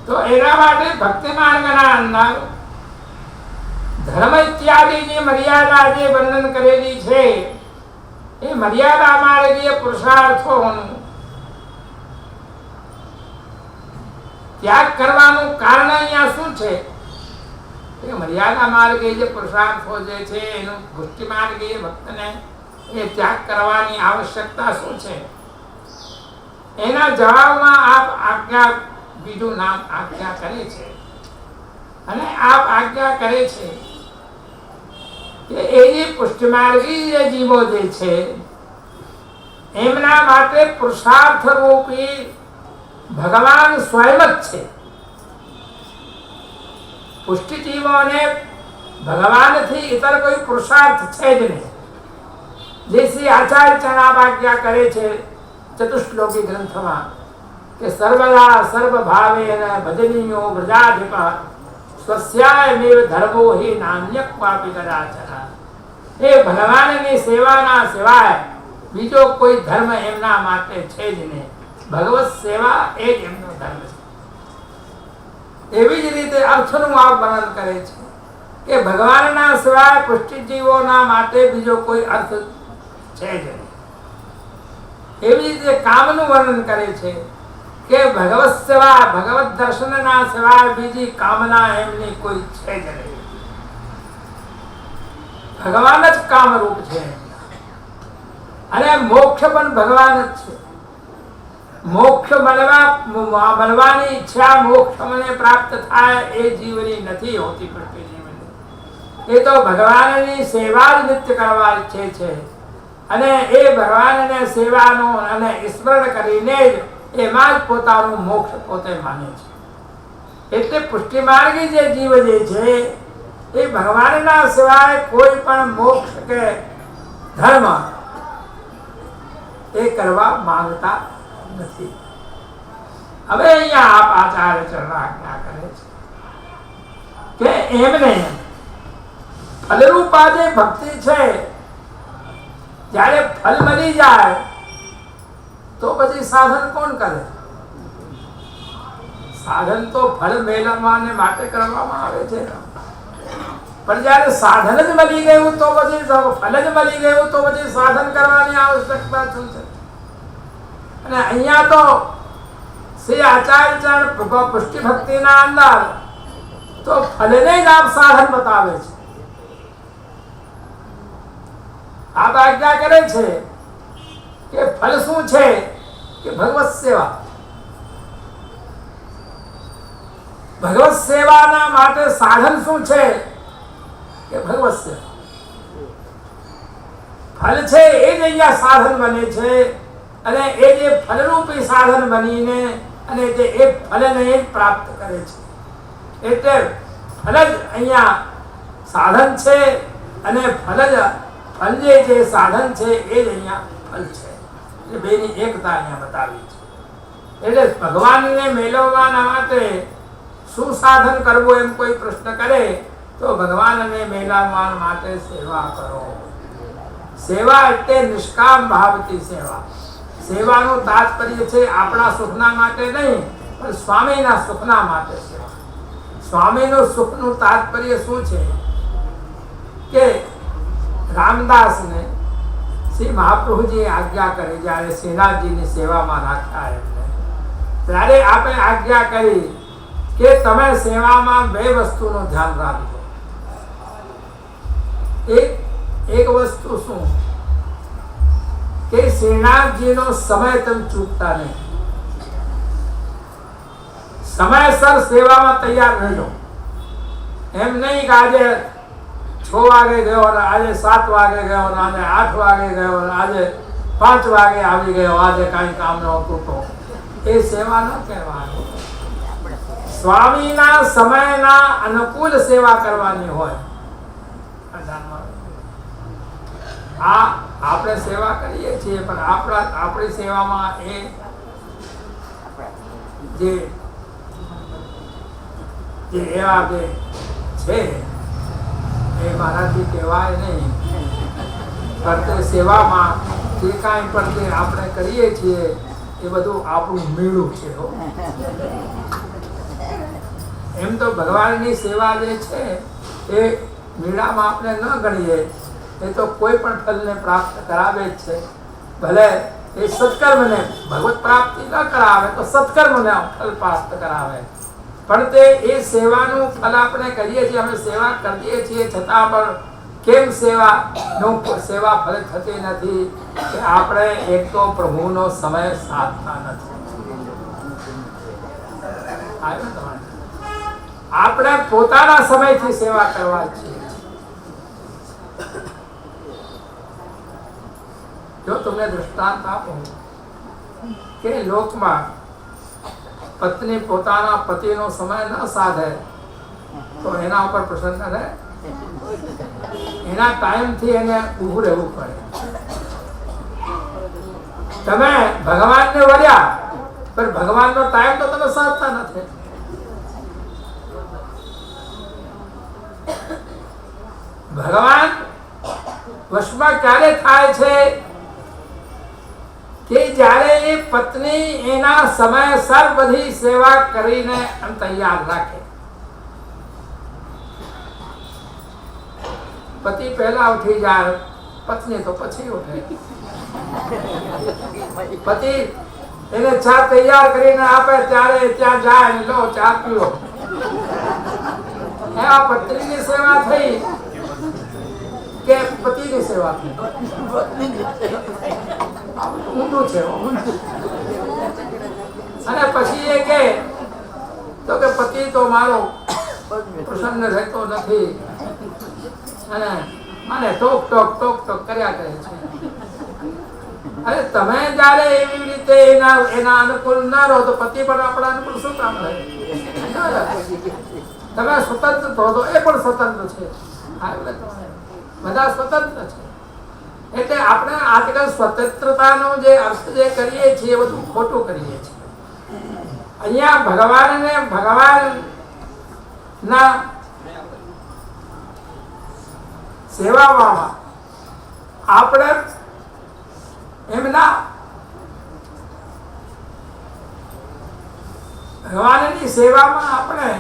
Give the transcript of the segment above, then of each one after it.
તો એના માટે ભક્તિ માર્ગના અંદર ધર્મ ઇત્યાદિની મર્યાદા જે વર્ણન કરેલી છે એ મર્યાદા માર્ગીય પુરુષાર્થોનું ત્યાગ કરવાનું કારણ અહીંયા શું છે? મર્યાદા માર્ગે જે પુરુષાર્થો જે છે એનું પુષ્ટિ માર્ગીય ભક્તને એ ત્યાગ કરવાની આવશ્યકતા શું છે? એના જવાબમાં આપ આજ્ઞા, બીજું નામ આજ્ઞા કરે છે. અને આપ આજ્ઞા કરે છે કે એ જે પુષ્ટિ માર્ગી જે જીવો જે છે એમના માટે પુરુષાર્થ રૂપી ભગવાન સ્વયં જ છે. પુષ્ટિ જીવોને ભગવાનથી ઇતર કોઈ પુરુષાર્થ છે જ નહીં. જે શ્રી આચાર્ય ચણાપ આજ્ઞા કરે છે ચતુશ્લોકી ગ્રંથમાં કે સર્વદા સર્વભાવેન ભજનીયો વ્રજાધિપ સ્વસ્યાયમેવ ધર્મો હિ નાન્ય ક્વાપી કદાચન. એ ભગવાનની સેવાના સિવાય બીજો કોઈ ધર્મ એમના માટે છે જ નહીં. ભગવત સેવા એ જ એમનો ધર્મ છે. એવી જ રીતે અર્થનું આ વર્ણન કરે છે કે ભગવાનના સિવાય પુષ્ટિજીવોના માટે બીજો કોઈ અર્થ છે જ નહીં. એવી રીતે કામનું વર્ણન કરે છે કે ભગવત સેવા, ભગવત દર્શનના સિવાય બીજી કામના એમની કોઈ છે જ નહીં. ભગવાન જ કામરૂપ છે અને મોક્ષ પણ ભગવાન જ છે. મોક્ષ મળવાની ઈચ્છા, મોક્ષ મને પ્રાપ્ત થાય એ જીવની નથી હોતી. પ્રત્યેક જીવની એ તો ભગવાનની સેવા જ નિત્ય કરવા ઈચ્છે છે અને એ ભગવાનને સેવાનો અને સ્મરણ કરીને જ એમાં જ પોતાનું મોક્ષ પોતે માને છે. એટલે પુષ્ટિ માર્ગી જે જીવ જે છે એ ભગવાનના સિવાય કોઈ પણ મોક્ષ કે ધર્મ એ કરવા માંગતા નથી. હવે અહીંયા આપ આચાર્ય ચરણ આજ્ઞા કરે છે કે એમને ફલરૂપા જે ભક્તિ છે જ્યારે ફલ મળી જાય તો પછી સાધન કોણ કરે? સાધન તો ફળ મેળવવા માટે કરવામાં આવે છે. પણ જ્યારે સાધન જ મળી ગયું તો પછી ફલ જ મળી ગયું તો પછી સાધન કરવાની આવશ્યકતા શું છે? અને અહીંયા તો શ્રી આચાર્ય ચરણ પુષ્ટિ ભક્તિના અંદર તો ફલને જ આપ સાધન બતાવે છે. આપ આજ્ઞા કરે છે કે ફલ શું છે કે ભગવત સેવા. ભગવત સેવાના માટે સાધન શું છે કે ભગવત સેવા. ફલ છે એ જ અહીંયા સાધન બને છે અને એ જે ફલરૂપી સાધન બનીને અને જે એ ફલને પ્રાપ્ત કરે છે. એટલે ફલ જ અહીંયા સાધન છે અને ફલ જે સાધન છે એ જ અહીંયા ફલ છે. એટલે બેની એકતા અહીંયા બતાવી છે. એટલે ભગવાનને મેળવવાના માટે શું સાધન કરવું એમ કોઈ પ્રશ્ન કરે તો ભગવાનને મેળવવા માટે સેવા કરો. સેવા એટલે નિષ્કામ ભાવથી સેવા. સેવાનું તાત્પર્ય છે આપણા સુખના માટે નહીં પણ સ્વામીના સુખના માટે સેવા. સ્વામીનું સુખનું તાત્પર્ય શું છે કે રામદાસને શ્રી મહાપ્રભુજી આજ્ઞા કરી જ્યારે શ્રીનાથજીની સેવામાં રાખ્યા એમને ત્યારે આપણે આજ્ઞા કરી કે તમે સેવામાં બે વસ્તુનું ધ્યાન રાખજો. એક વસ્તુ શું કે શ્રીનાથજીનો સમય તમે ચૂકતા નહીં. સમયસર સેવામાં તૈયાર રહેજો. એમ નહીં કે આજે 6 વાગે ગયો અને આજે 7 વાગે ગયો અને આજે 8 વાગે ગયો અને આજે 5 વાગે આવી ગયો, આજે કાંઈ કામ નહોતું તો એ સેવા ન કહેવાનું. સ્વામીના સમયના અનુકૂળ સેવા કરવાની હોય. આ આપણે સેવા કરીએ છીએ પણ આપણી સેવામાં એ જે એવા જે છે એ મારાથી કહેવાય નહીં. પણ સેવામાં જે કાંઈ પણ આપણે કરીએ છીએ એ બધું આપણું મેળું છે. એમ તો ભગવાનની સેવા જે છે એ મીણામાં આપણે ન ગણીએ, એ તો કોઈ પણ ફલને પ્રાપ્ત કરાવે જ છે. ભલે એ સત્કર્મને ભગવત પ્રાપ્તિ ન કરાવે તો સત્કર્મને ફલ પ્રાપ્ત કરાવે, પણ તે એ સેવાનું ફલ આપણે કરીએ છીએ, અમે સેવા કરીએ છીએ છતાં પણ કેમ સેવા ફલ થતી નથી કે આપણે એક તો પ્રભુનો સમય સાધતા નથી. આપણે પોતાના સમયથી સેવા કરવા છીએ. જો તમને દૃષ્ટાંત આપું કે લોકમાં પત્ની પોતાના પતિનો સમય ન સાધે તો એના ઉપર પ્રસન્ન રહે? એના ટાઈમથી એને ઊભું રહેવું પડે. તમે ભગવાનને વર્યા પણ ભગવાનનો ટાઈમ તો તમે સાધતા નથી. ભગવાન વશમાં ક્યારે થાય છે કે જ્યારે એ પત્ની એના સમયસર બધી સેવા કરીને તૈયાર રાખે. પતિ પહેલા ઉઠી જાય, પત્ની તો પછી ઉઠે. પતિ એને ચા તૈયાર કરીને આપે ત્યારે ત્યાં જાય, લો ચા પીઓ. આ પત્નીની સેવા થઈ કે પતિની સેવા થઈ? ઊંધું છે. અને પછી એ કે પતિ તો મારો પ્રસન્ન રહેતો નથી અને મને ટોક ટોક કર્યા કરે છે. અરે તમે જયારે એવી રીતે એના અનુકૂળ ના રહો તો પતિ પણ આપણા અનુકૂળ શું કામ રહે? તમે સ્વતંત્ર થો તો એ પણ સ્વતંત્ર છે. બધા સ્વતંત્ર છે. એટલે આપણે આજકાલ સ્વતંત્રતાનો જે અર્થ જે કરીએ છીએ એ બધું ખોટું કરીએ છીએ. અહીંયા ભગવાનના સેવામાં આપણે ભગવાનની સેવામાં આપણે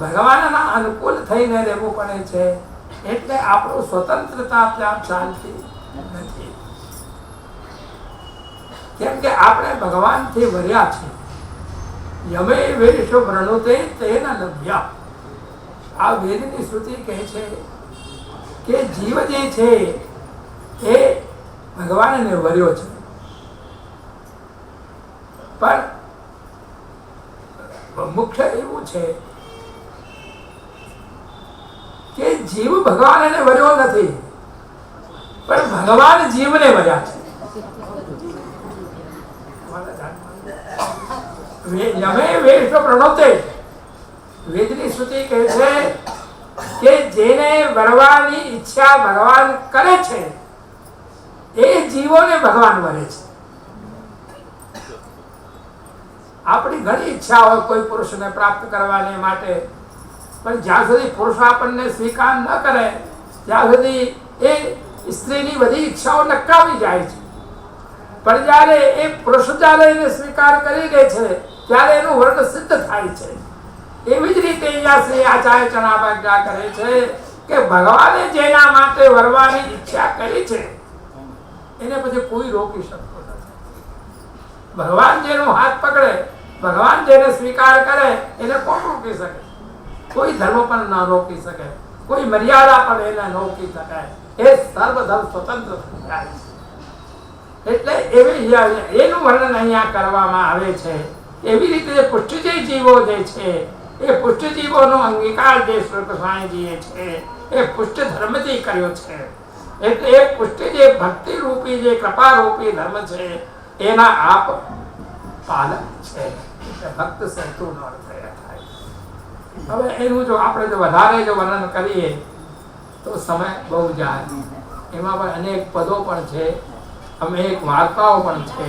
ભગવાનના અનુકૂળ થઈને રહેવું પડે છે. એટલે આપણું સ્વતંત્રતા ત્યાં ચાલતી નથી, કેમ કે આપણે ભગવાનથી વર્યા છે. યમે વેશ વૃણુતે તેન લભ્યા. આ વેદની શ્રુતિ કહે છે કે જીવ જે છે એ ભગવાનને વર્યો છે, પણ મુખ્ય એવું છે કે જીવ ભગવાનને વર્યો નથી, પણ ભગવાન જીવને વર્યા છે. યમે વેશ પ્રણોતે. વેદની શ્રુતિ કહે છે કે જેને વરવાની ઈચ્છા ભગવાન કરે છે એ જીવોને ભગવાન વરે છે. આપણી ઘણી ઈચ્છા હોય કોઈ પુરુષને પ્રાપ્ત કરવાને માટે, પણ જ્યાં સુધી પુરુષ આપણને સ્વીકાર ન કરે ત્યાં સુધી એ સ્ત્રીની બધી ઈચ્છાઓ નકામી જાય છે. પણ જ્યારે એ પુરુષ જ્યારે એને સ્વીકાર કરી દે છે ત્યારે એનું વર્ણ સિદ્ધ થાય છે. એવી જ રીતે અહીંયા શ્રી આચાર્ય ચણાભાગ્યા કરે છે કે ભગવાને જેના માટે વરવાની ઈચ્છા કરી છે એને પછી કોઈ રોકી શકતો નથી. ભગવાન જેનો હાથ પકડે, ભગવાન જેને સ્વીકાર કરે એને કોણ રોકી શકે? કોઈ ધર્મ પણ ન રોકી શકે, કોઈ મર્યાદા પણ એને ન રોકી શકાય. એ સર્વધર્મ સ્વતંત્ર થાય છે. એટલે એનું વર્ણન અહીંયા કરવામાં આવે છે. એવી રીતે પુષ્ટિજય જીવો જે છે એ પુષ્ટિજીવોનો અંગીકાર જે શ્રી કૃષ્ણજીએ છે એ પુષ્ટિ ધર્મથી કર્યો છે. એટલે એ પુષ્ટિ જે ભક્તિ રૂપી જે કૃપા રૂપી ધર્મ છે એના આપ પાલક છે. ભક્ત સંતોનો અર્થ થાય. હવે એનું જો આપણે વધારે વર્ણન કરીએ તો સમય બહુ જાય. એમાં પણ અનેક પદો પણ છે, અનેક વાર્તાઓ પણ છે,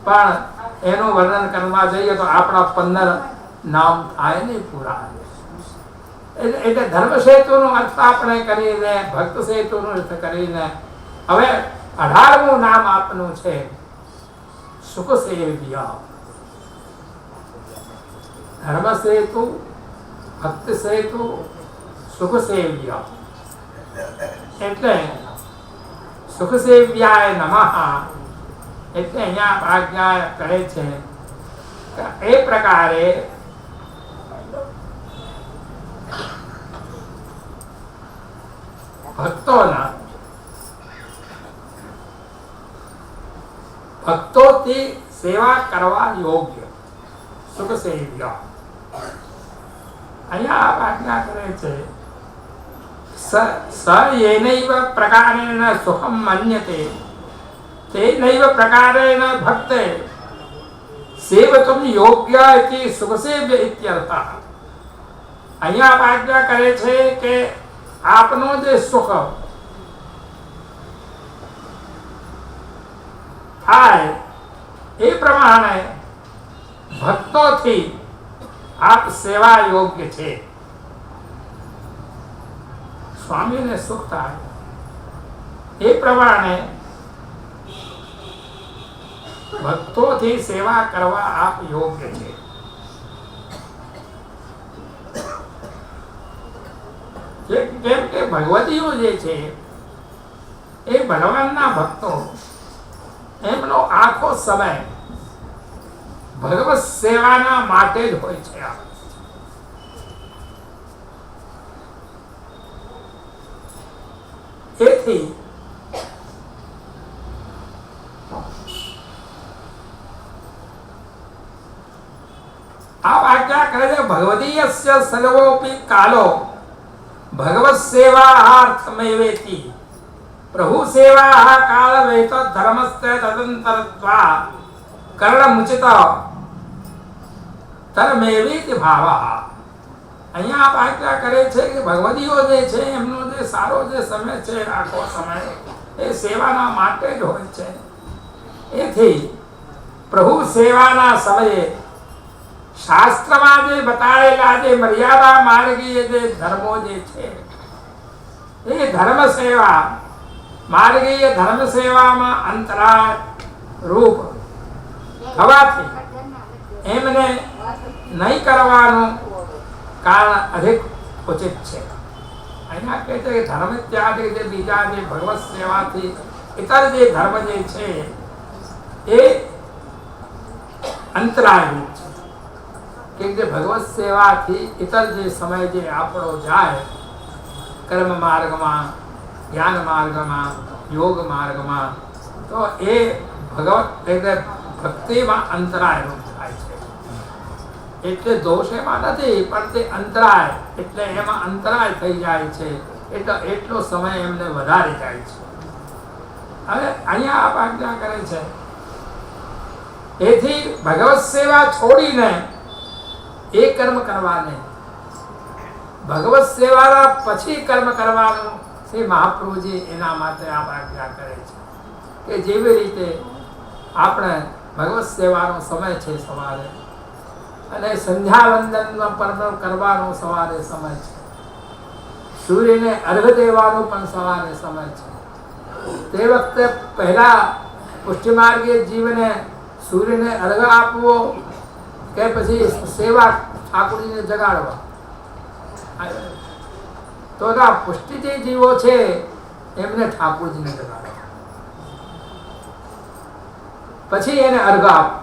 પણ એનું વર્ણન કરવા જઈએ તો આપણા 15 નામ થાય નહીં પૂરા. એટલે ધર્મ સેતુનો અર્થ આપણે કરીને, ભક્ત સેતુનો અર્થ કરીને હવે 18મું નામ આપનું છે સુખ સેવ્ય. ધર્મ સેતુ ભક્ત સે તો સુખ સેવ્ય એટલે સુખ સેવ્યાય નમઃ એટલે અહીંયા આજ્ઞા કરે છે કે એ પ્રકારે ભક્તોથી સેવા કરવા યોગ્ય સુખ સેવ્ય અહીંયા આજ્ઞા કરે છે સ येनैव प्रकारेण सुखं मन्यते तेनैव प्रकारेण भक्ते सेवतुं योग्य इति सुखसेव्य इत्यर्थः અહીંયા આજ્ઞા કરે છે કે આપનો જે સુખ થાય એ પ્રમાણે ભક્તોથી આપ સેવા યોગ્ય છે. સ્વામીને સુખ થાય એ પ્રમાણે ભક્તોથી સેવા કરવા આપ યોગ્ય છે. કેમ કે ભગવતીઓ જે છે એ ભગવાનના ભક્તો એમનો આખો સમય ભગવત સેવાના માટે જ હોય છે. તેથી આ આજ્ઞા કરે છે ભગવદીયસ્ય સર્વોપી કાલો ભગવત સેવાર્થમેવેતિ પ્રભુ સેવા કાલ વેત ધર્મસ્ય તદંતરત્વા કર્ણમુચિત તરમેવેતિ ભાવઃ. અહીંયા આપ આજ્ઞા કરે છે કે ભગવદીઓ જે છે એમનો જે સારો જે સમય છે આખો સમય એ સેવાના માટે જ હોય છે. એથી પ્રભુ સેવાના સમયે શાસ્ત્રમાં જે બતાવેલા જે મર્યાદા માર્ગીય જે ધર્મો જે છે એ ધર્મ સેવા માર્ગીય ધર્મ સેવામાં અંતરાય રૂપ થવાથી એમને નહીં કરવાનું કારણ અધિક ઉચિત છે. અહીંયા કહે છે કે ધર્મ ત્યાગ જે બીજા જે ભગવત સેવાથી ઇતર જે ધર્મ જે છે એ અંતરાયરૂપ છે કે જે ભગવત સેવાથી ઇતર જે સમય જે આપણો જાય કર્મ માર્ગમાં જ્ઞાન માર્ગમાં યોગ માર્ગમાં તો એ ભગવત એટલે ભક્તિમાં અંતરાયરૂપ થાય છે. એટલે દોષ એમાં નથી પણ તે અંતરાય એટલે એમાં અંતરાય થઈ જાય છે એટલે એટલો સમય એમને વધારે જાય છે. હવે અહીંયા આપ આજ્ઞા કરે છે એથી ભગવત સેવા છોડીને એ કર્મ કરવાને ભગવત સેવાના પછી કર્મ કરવાનું શ્રી મહાપ્રભુજી એના માટે આપ આજ્ઞા કરે છે કે જેવી રીતે આપણે ભગવત સેવાનો સમય છે સવારે અને સંધ્યાવંદનનો પર્વ કરવાનો સવારે સમય છે, સૂર્યને અર્ઘ દેવાનો પણ સવારે સમય છે. તે વખતે પહેલા પુષ્ટિમાર્ગીય જીવને સૂર્યને અર્ઘ આપવો કે પછી સેવા ઠાકોરજીને જગાડવા? તો આ પુષ્ટિ જે જીવો છે એમને ઠાકોરજીને જગાડવા, પછી એને અર્ઘ આપો.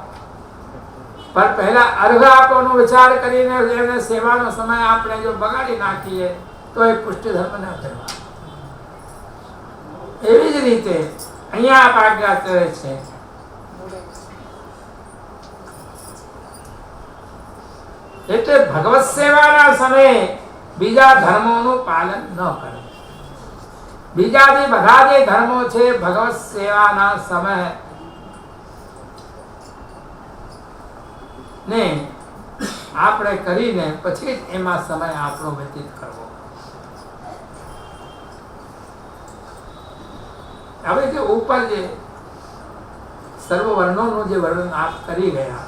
પણ પહેલા અર્ઘ આપવાનો વિચાર કરીને એને સેવાનો સમય આપણે જો બગાડી નાખીએ તો એ પુષ્ટિ ધર્મ ના કહેવાય. એવી જ રીતે અહીંયા આપ આજ્ઞા કરે છે એટલે ભગવત સેવાના સમયે બીજા ધર્મોનું પાલન ન કરે. બીજા જે બધા જે ધર્મો છે ભગવત સેવાના સમય ને આપણે કરીને પછી જ એમાં સમય આપણો વ્યતીત કરવો. હવે જે ઉપર જે સર્વ વર્ણોનું જે વર્ણન આપ કરી ગયા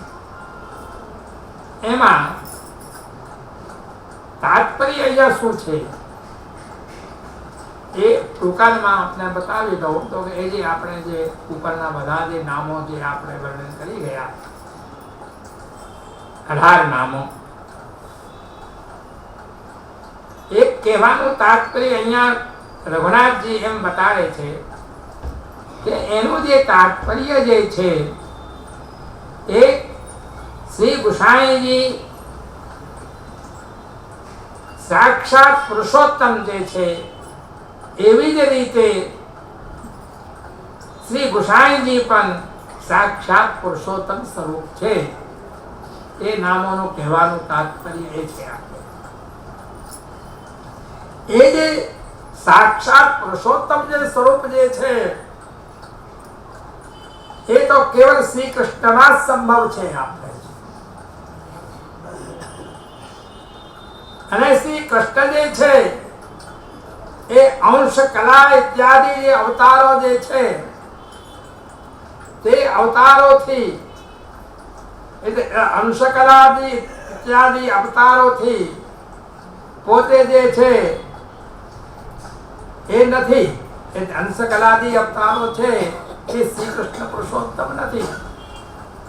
એમાં તાત્પર્ય અહીંયા શું છે એ ટૂંકામાં આપણે બતાવી દઉં તો કે એ જે આપણે જે ઉપરના બધા જે નામો જે આપણે વર્ણન કરી ગયા 18 નામો કહેવાનું તાત્પર્ય અહીંયા રઘુનાથજી એમ બતાવે છે કે એનું જે તાત્પર્ય જે છે એ શ્રી ગુસાઈજી સાક્ષાત પુરુષોત્તમ જે છે એવી જ રીતે શ્રી ગુસાઈજી પણ સાક્ષાત પુરુષોત્તમ સ્વરૂપ છે. એ નામોનું કહેવાનું તાત્પર્ય એ છે. એ જે સાક્ષાત પુરુષોત્તમ જે સ્વરૂપ જે છે એ તો કેવળ શ્રી કૃષ્ણમાં સંભવ છે. આપણે અને શ્રી કૃષ્ણ જે છે એ અંશ કલા ઇત્યાદિ જે અવતારો જે છે તે અવતારોથી એટલે અંશ કલાદિ ઇત્યાદિ અવતારોથી પોતે જે છે એ નથી. એ અંશ કલાદિ અવતારો છે એ શ્રી કૃષ્ણ પુરુષોત્તમ નથી,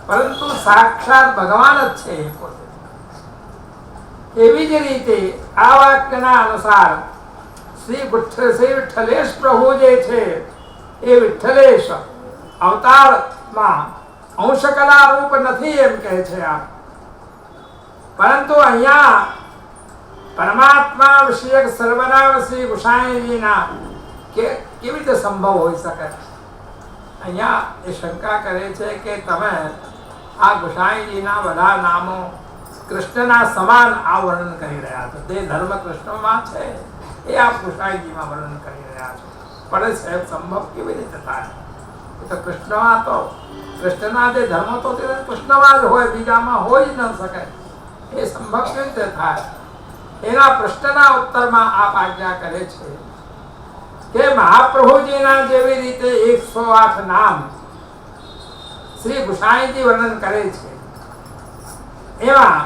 પરંતુ સાક્ષાત ભગવાન જ છે એ પોતે. એવી જ રીતે આ વાક્યના અનુસાર શ્રી વિઠ્ઠલેશ પ્રભુ જે છે એ વિઠ્ઠલેશ અવતારમાં અંશ કલા રૂપ નથી એમ કહે છે આપ. પરંતુ અહીંયા પરમાત્મા વિષયક સર્વનામ શ્રી ગુસાઈજીના કેવી રીતે સંભવ હોઈ શકે? અહીંયા એ શંકા કરે છે કે તમે આ ગુસાઈજીના બધા નામો કૃષ્ણના સમાન આ વર્ણન કરી રહ્યા છો. તે ધર્મ કૃષ્ણમાં છે એ આપ ગુસાઈજીમાં વર્ણન કરી રહ્યા છો. પણ સાહેબ સંભવ કેવી રીતે થાય? એ તો કૃષ્ણમાં તો કૃષ્ણના જે ધર્મો તો તે કૃષ્ણમાં જ હોય, બીજામાં હોય જ ન શકે. એ સંભવ કેવી રીતે થાય? એના પ્રશ્નના ઉત્તરમાં આપ આજ્ઞા કરે છે કે મહાપ્રભુજીના જેવી રીતે 108 નામ શ્રી ગુસાઈજી વર્ણન કરે છે, એમાં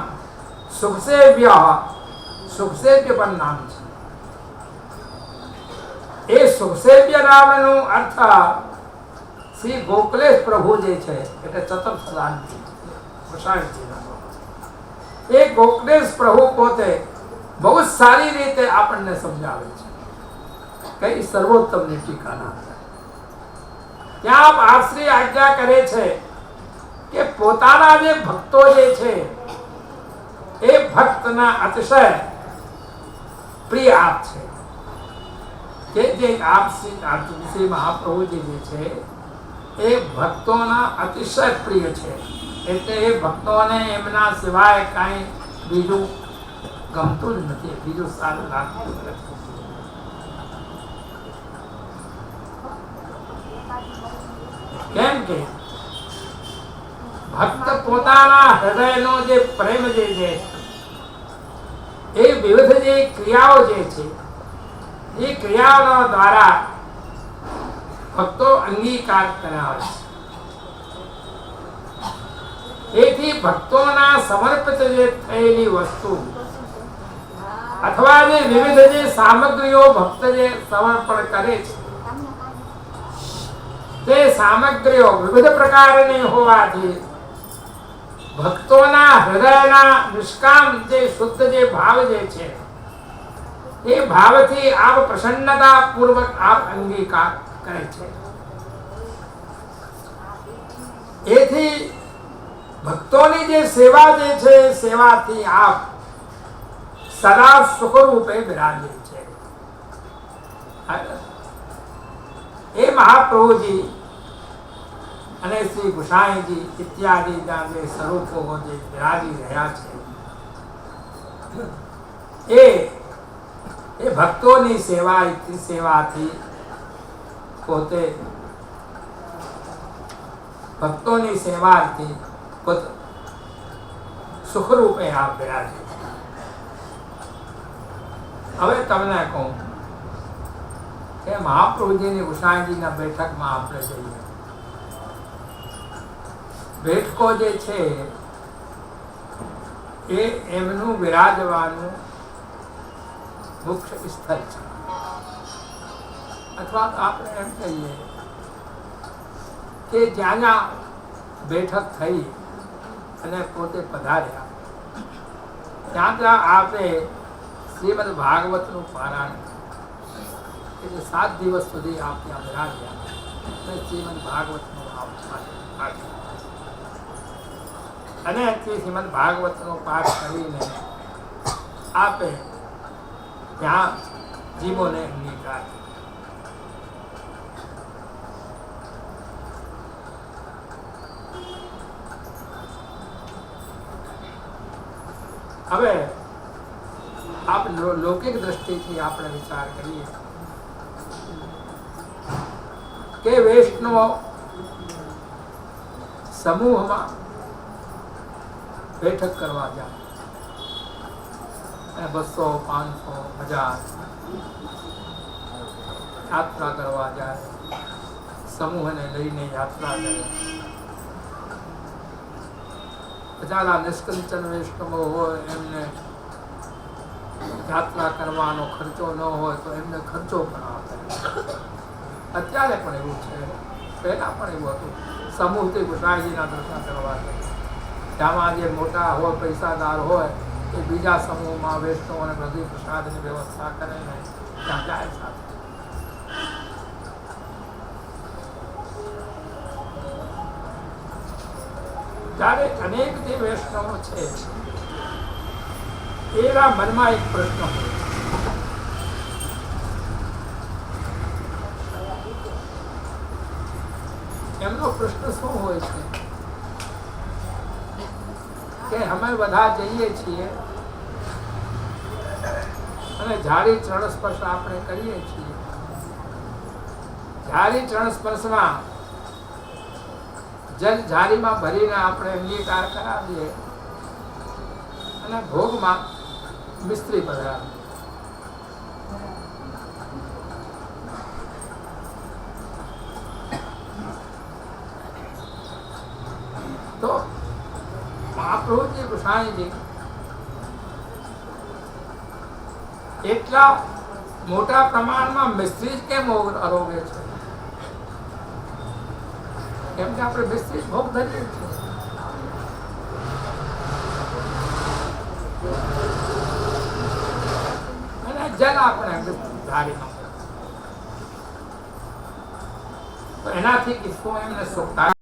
સુખસેવ્ય પણ નામ છે. એ સુખસેવ્ય નામનો અર્થ શ્રી ગોકલેશ પ્રભુ જે છે એટલે ચતુર્થ ગુસાઈજી. એ ગોકલેશ પ્રભુ પોતે બહુ સારી રીતે આપણને સમજાવે છે. કઈ સર્વોત્તમની ટીકાના ત્યાં આશ્રી આજ્ઞા કરે છે કે પોતાના જે ભક્તો જે છે એ ભક્તના અતિશય પ્રિય આપ છે. જે આપ શ્રી મહાપ્રભુજી જે છે એ ભક્તોના અતિશય પ્રિય છે. એટલે એ ભક્તોને એમના સિવાય કાંઈ બીજું ગમતું જ નથી, બીજું સારું લાગતું નથી. કેમ કે ભક્ત પોતાના હૃદયનો જે પ્રેમ જે છે એ વિવિધ જે ક્રિયાઓ જે છે એ ક્રિયાઓ દ્વારા ભક્તો અંગીકાર કર્યા હોય છે. એથી ભક્તોના સમર્પિત જે થયેલી વસ્તુ અથવા જે વિવિધ જે સામગ્રીઓ ભક્ત જે સમર્પણ કરે છે તે સામગ્રીઓ વિવિધ પ્રકારની હોવાથી ભક્તોના હૃદયના નિષ્કામ જે શુદ્ધ જે ભાવ જે છે એ ભાવથી આપ પ્રસન્નતા પૂર્વક આપ અંગીકાર કરે છે. એથી ભક્તોની જે સેવા જે છે સેવાથી આપ સદા સુખરૂપે બિરાજે છે. એ મહાપ્રભુજી અને શ્રી ગુસાઈજી ઇત્યાદિ જે સ્વરૂપો જે બિરાજી રહ્યા છે એ ભક્તોની સેવાથી પોતે ભક્તોની સેવાથી પોતે સુખરૂપે આપ બિરાજે. હવે તમને કહું કે મહાપ્રભુજીની ગુસાઈજીના બેઠકમાં આપણે જઈએ. બેઠકો જે છે એ એમનું બિરાજવાનું મુખ્ય સ્થળ છે, અથવા આપણે એમ કહીએ કે જ્યાં જ્યાં બેઠક થઈ અને પોતે પધાર્યા ત્યાં ત્યાં આપણે શ્રીમદ ભાગવતનું પારાયણ એટલે 7 દિવસ સુધી આપ ત્યાં બિરાજ્યા અને શ્રીમદ ભાગવતનું આપ પાઠ અને તે શ્રીમદ ભાગવતનો પાઠ કરીને આપે ત્યાં જીવોને અંગીકાર. હવે આપ લૌકિક દ્રષ્ટિથી આપણે વિચાર કરીએ કે વૈષ્ણવ સમૂહમાં બેઠક કરવા જાય, 200, 500, 1000 યાત્રા કરવા જાય, સમૂહને લઈને યાત્રા કરે. બિચારા નિષ્કંચન વૈષ્ણવો હોય એમને યાત્રા કરવાનો ખર્ચો ન હોય તો એમને ખર્ચો પણ આપે. અત્યારે પણ એવું છે, પહેલા પણ એવું હતું. સમૂહથી ગુસાઈજીના દર્શન કરવા જાય, ત્યાંમાં જે મોટા હોય પૈસાદાર હોય એ બીજા સમૂહમાં વૈષ્ણવોને બધી પ્રસાદની વ્યવસ્થા કરે ને ત્યાં જાય સાથે. ત્યારે અનેક જે વૈષ્ણવો છે એના મનમાં એક પ્રશ્ન હોય. એમનો પ્રશ્ન શું હોય છે કે અમે બધા જઈએ છીએ અને જારી ચરણ સ્પર્શ આપણે કરીએ છીએ. જારી ચરણ સ્પર્શમાં જલ જારીમાં ભરીને આપણે અંગીકાર કરાવીએ અને ભોગમાં મિસ્ત્રી પધરાવીએ. તો મહાપ્રભુજી ગુસાઈજી એટલા મોટા પ્રમાણમાં મિસ્ત્રી કેમ આરોગે છે? કેમ કે આપણે મિસ્ત્રી ભોગ ધરીએ છીએ. અને જલ આપણે ધારીમાં તો એનાથી કિસ્સો એમને સુખતા